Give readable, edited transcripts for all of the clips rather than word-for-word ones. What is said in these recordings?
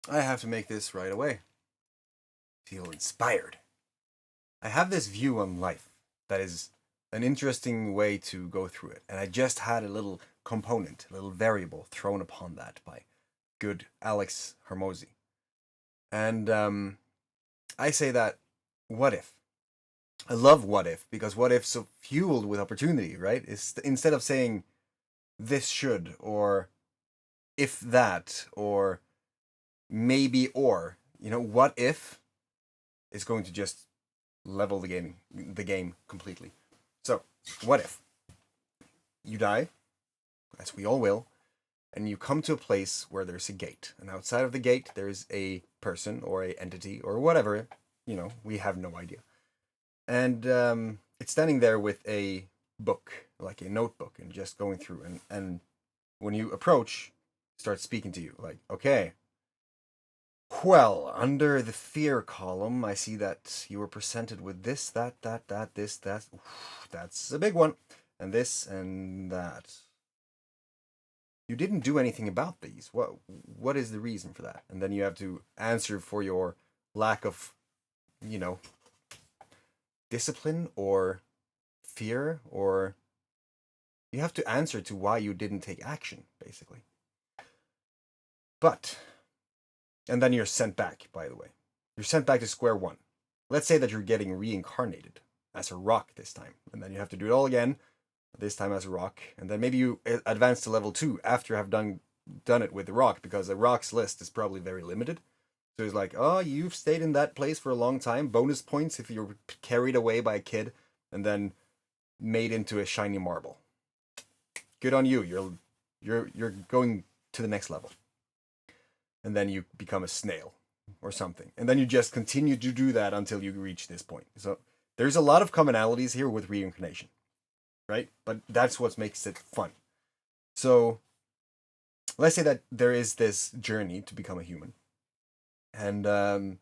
I have to make this right away. Feel inspired. I have this view on life that is an interesting way to go through it. And I just had a little component, a little variable thrown upon that by good Alex Hormozy. And I say that, what if? I love what if, because what if's so fueled with opportunity, right? It's, instead of saying this should, or if that, or maybe, or, what if is going to just level the game completely. So, what if you die, as we all will, and you come to a place where there's a gate, and outside of the gate there's a person or a entity or whatever, we have no idea, and it's standing there with a book, like a notebook, and just going through, and when you approach, starts speaking to you, like, okay, well, under the fear column, I see that you were presented with this, that, this, that. That's a big one. And this and that. You didn't do anything about these. What is the reason for that? And then you have to answer for your lack of, discipline or fear, or you have to answer to why you didn't take action, basically. And then you're sent back, by the way. You're sent back to square one. Let's say that you're getting reincarnated as a rock this time. And then you have to do it all again, this time as a rock. And then maybe you advance to level 2 after you have done it with the rock, because the rock's list is probably very limited. So it's like, oh, you've stayed in that place for a long time. Bonus points if you're carried away by a kid and then made into a shiny marble. Good on you. You're going to the next level. And then you become a snail or something. And then you just continue to do that until you reach this point. So there's a lot of commonalities here with reincarnation, right? But that's what makes it fun. So let's say that there is this journey to become a human. And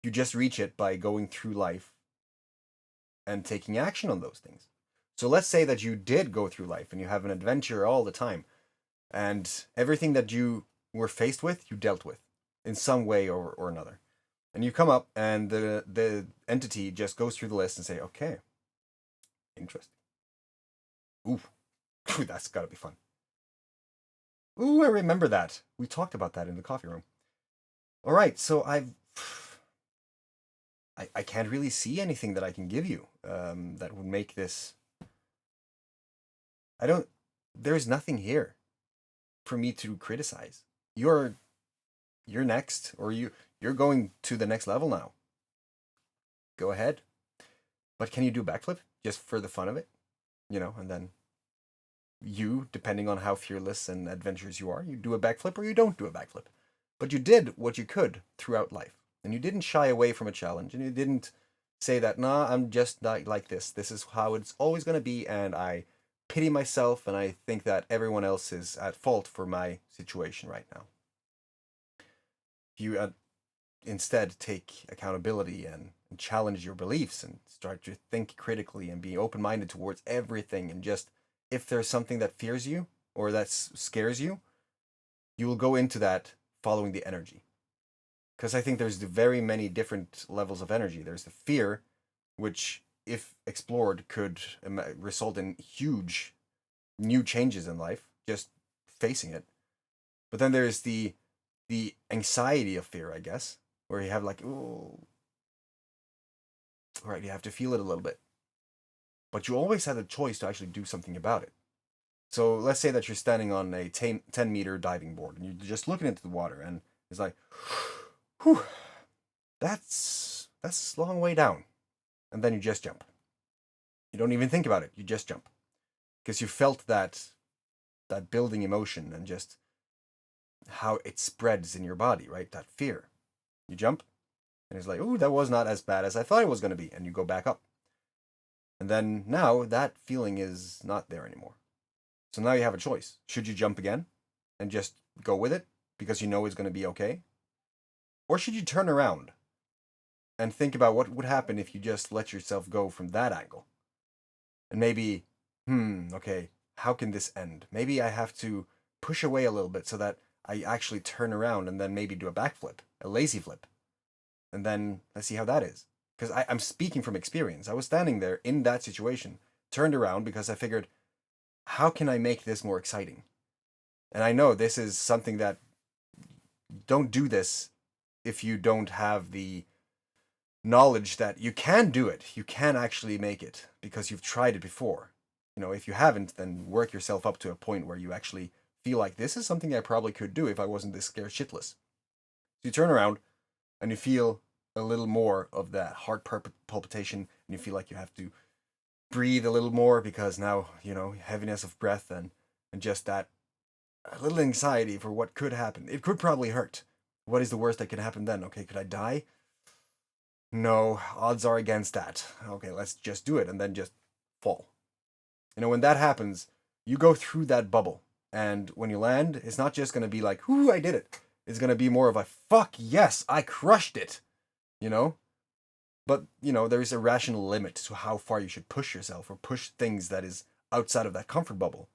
you just reach it by going through life and taking action on those things. So let's say that you did go through life and you have an adventure all the time. And everything that you were faced with, you dealt with in some way or another. And you come up, and the entity just goes through the list and say, okay, interesting. Ooh, that's got to be fun. Ooh, I remember that. We talked about that in the coffee room. All right, so I can't really see anything that I can give you that would make this. There's nothing here for me to criticize. You're next, or you're going to the next level now. Go ahead. But can you do a backflip just for the fun of it? And then you, depending on how fearless and adventurous you are, you do a backflip or you don't do a backflip. But you did what you could throughout life. And you didn't shy away from a challenge, and you didn't say that, nah, I'm just not like this. This is how it's always going to be, and I pity myself, and I think that everyone else is at fault for my situation right now. You instead take accountability and challenge your beliefs and start to think critically and be open-minded towards everything, and just, if there's something that fears you or that scares you, you will go into that following the energy. Because I think there's very many different levels of energy. There's the fear, which, if explored, could result in huge new changes in life, just facing it. But then there's the anxiety of fear, I guess, where you have like, oh, all right, you have to feel it a little bit. But you always have the choice to actually do something about it. So let's say that you're standing on a 10-meter diving board, and you're just looking into the water, and it's like, whew, that's a long way down. And then you just jump. You don't even think about it. You just jump. Because you felt that building emotion and just how it spreads in your body, right? That fear. You jump, and it's like, ooh, that was not as bad as I thought it was going to be. And you go back up. And then now that feeling is not there anymore. So now you have a choice. Should you jump again and just go with it because you know it's going to be okay? Or should you turn around and think about what would happen if you just let yourself go from that angle? And maybe, okay, how can this end? Maybe I have to push away a little bit so that I actually turn around and then maybe do a backflip, a lazy flip. And then let's see how that is. Because I'm speaking from experience. I was standing there in that situation, turned around because I figured, how can I make this more exciting? And I know this is something that, don't do this if you don't have the knowledge that you can do it. You can actually make it because you've tried it before. If you haven't, then work yourself up to a point where you actually feel like this is something I probably could do if I wasn't this scared shitless. So you turn around and you feel a little more of that heart palpitation, and you feel like you have to breathe a little more because now, heaviness of breath and just that a little anxiety for what could happen. It could probably hurt. What is the worst that could happen then? Okay, could I die? No, odds are against that. Okay, let's just do it and then just fall. When that happens, you go through that bubble. And when you land, it's not just going to be like, "Ooh, I did it." It's going to be more of a, "Fuck, yes, I crushed it." But, there's a rational limit to how far you should push yourself or push things that is outside of that comfort bubble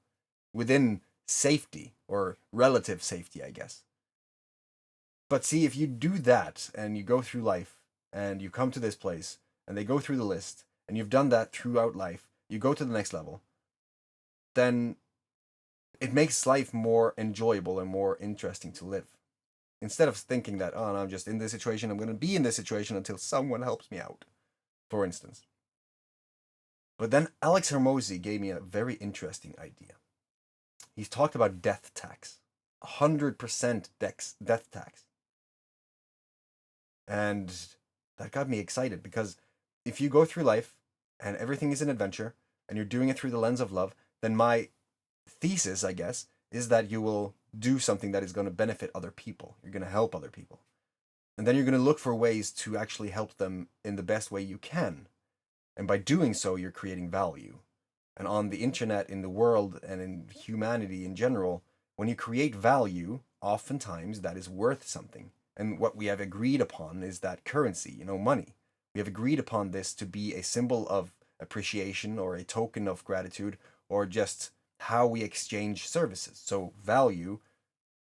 within safety or relative safety, I guess. But see, if you do that and you go through life and you come to this place and they go through the list and you've done that throughout life, you go to the next level, then it makes life more enjoyable and more interesting to live. Instead of thinking that, oh, no, I'm just in this situation, I'm going to be in this situation until someone helps me out, for instance. But then Alex Hormozi gave me a very interesting idea. He's talked about death tax, 100% death tax. And that got me excited because if you go through life and everything is an adventure and you're doing it through the lens of love, then my thesis, I guess, is that you will do something that is going to benefit other people. You're going to help other people. And then you're going to look for ways to actually help them in the best way you can. And by doing so, you're creating value. And on the internet, in the world, and in humanity in general, when you create value, oftentimes that is worth something. And what we have agreed upon is that currency, money. We have agreed upon this to be a symbol of appreciation or a token of gratitude or just how we exchange services. So value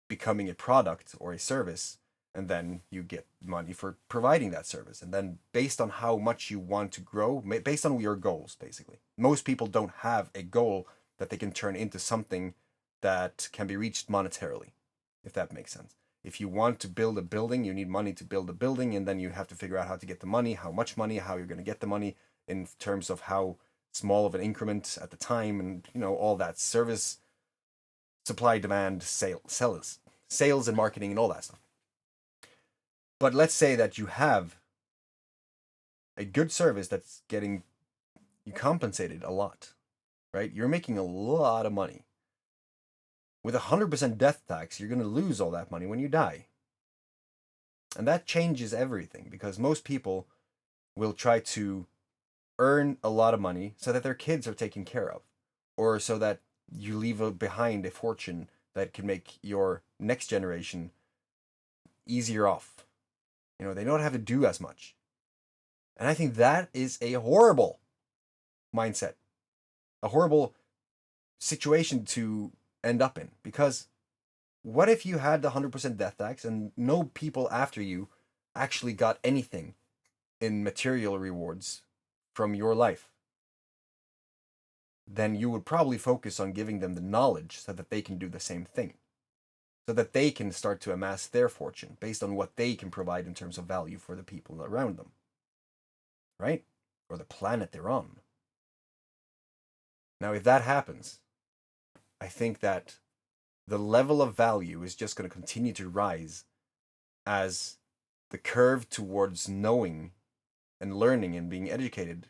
becoming a product or a service, and then you get money for providing that service. And then based on how much you want to grow, based on your goals, basically. Most people don't have a goal that they can turn into something that can be reached monetarily, if that makes sense. If you want to build a building, you need money to build a building, and then you have to figure out how to get the money, how much money, how you're going to get the money in terms of how small of an increment at the time, and all that service, supply, demand, sales and marketing and all that stuff. But let's say that you have a good service that's getting you compensated a lot, right? You're making a lot of money. With 100% death tax, you're going to lose all that money when you die. And that changes everything because most people will try to earn a lot of money so that their kids are taken care of, or so that you leave behind a fortune that can make your next generation easier off. They don't have to do as much. And I think that is a horrible mindset, a horrible situation to end up in. Because what if you had the 100% death tax and no people after you actually got anything in material rewards from your life? Then you would probably focus on giving them the knowledge so that they can do the same thing. So that they can start to amass their fortune based on what they can provide in terms of value for the people around them. Right? Or the planet they're on. Now, if that happens, I think that the level of value is just going to continue to rise as the curve towards knowing and learning and being educated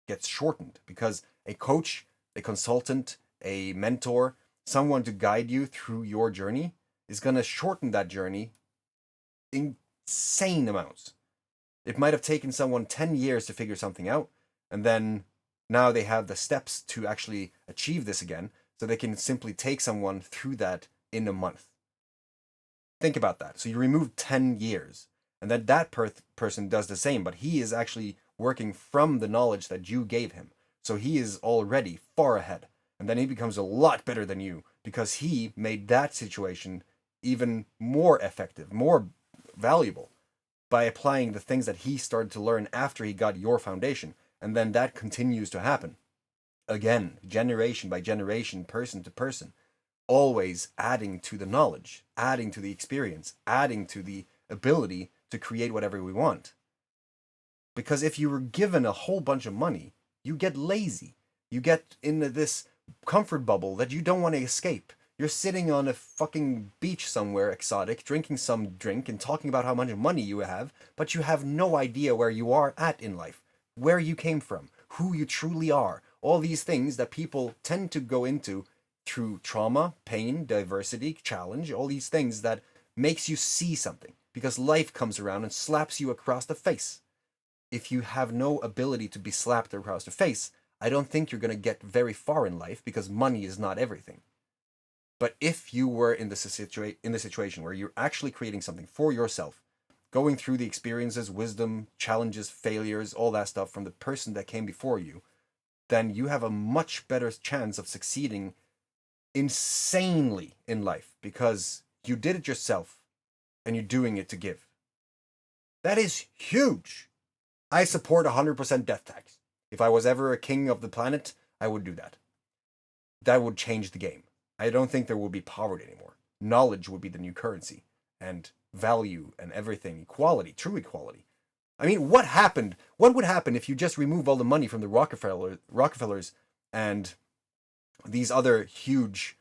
gets shortened, because a coach, a consultant, a mentor, someone to guide you through your journey is going to shorten that journey insane amounts. It might have taken someone 10 years to figure something out, and then now they have the steps to actually achieve this again, so they can simply take someone through that in a month. Think about that. So you remove 10 years, and then that person does the same, but he is actually working from the knowledge that you gave him. So he is already far ahead, and then he becomes a lot better than you because he made that situation even more effective, more valuable by applying the things that he started to learn after he got your foundation. And then that continues to happen. Again, generation by generation, person to person, always adding to the knowledge, adding to the experience, adding to the ability to create whatever we want. Because if you were given a whole bunch of money, you get lazy. You get into this comfort bubble that you don't want to escape. You're sitting on a fucking beach somewhere exotic, drinking some drink and talking about how much money you have, but you have no idea where you are at in life, where you came from, who you truly are. All these things that people tend to go into through trauma, pain, diversity, challenge, all these things that makes you see something, because life comes around and slaps you across the face. If you have no ability to be slapped across the face, I don't think you're going to get very far in life, because money is not everything. But if you were in the situation where you're actually creating something for yourself, going through the experiences, wisdom, challenges, failures, all that stuff from the person that came before you, then you have a much better chance of succeeding insanely in life, because you did it yourself and you're doing it to give. That is huge. I support 100% death tax. If I was ever a king of the planet, I would do that. That would change the game. I don't think there will be poverty anymore. Knowledge would be the new currency, and value and everything, equality, true equality. I mean, what would happen if you just remove all the money from the Rockefellers and these other huge,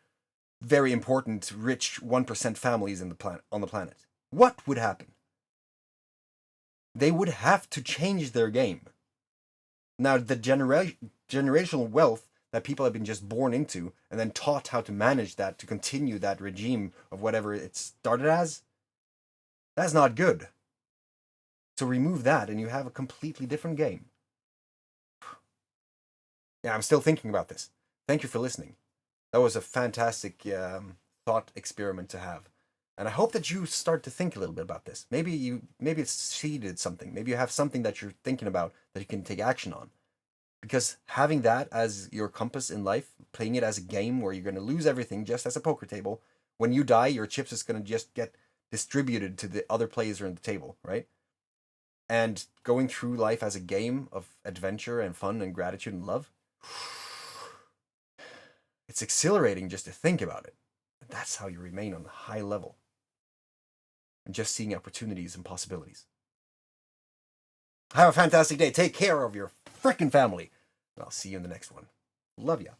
very important, rich 1% families on the planet? What would happen? They would have to change their game. Now, the generational wealth that people have been just born into and then taught how to manage that, to continue that regime of whatever it started as, that's not good. So remove that and you have a completely different game. Yeah, I'm still thinking about this. Thank you for listening. That was a fantastic thought experiment to have. And I hope that you start to think a little bit about this. Maybe it's seeded something. Maybe you have something that you're thinking about that you can take action on. Because having that as your compass in life, playing it as a game where you're going to lose everything just as a poker table, when you die, your chips is going to just get distributed to the other players around the table, right? And going through life as a game of adventure and fun and gratitude and love, it's exhilarating just to think about it. But that's how you remain on a high level. And just seeing opportunities and possibilities. Have a fantastic day. Take care of your frickin' family. And I'll see you in the next one. Love ya.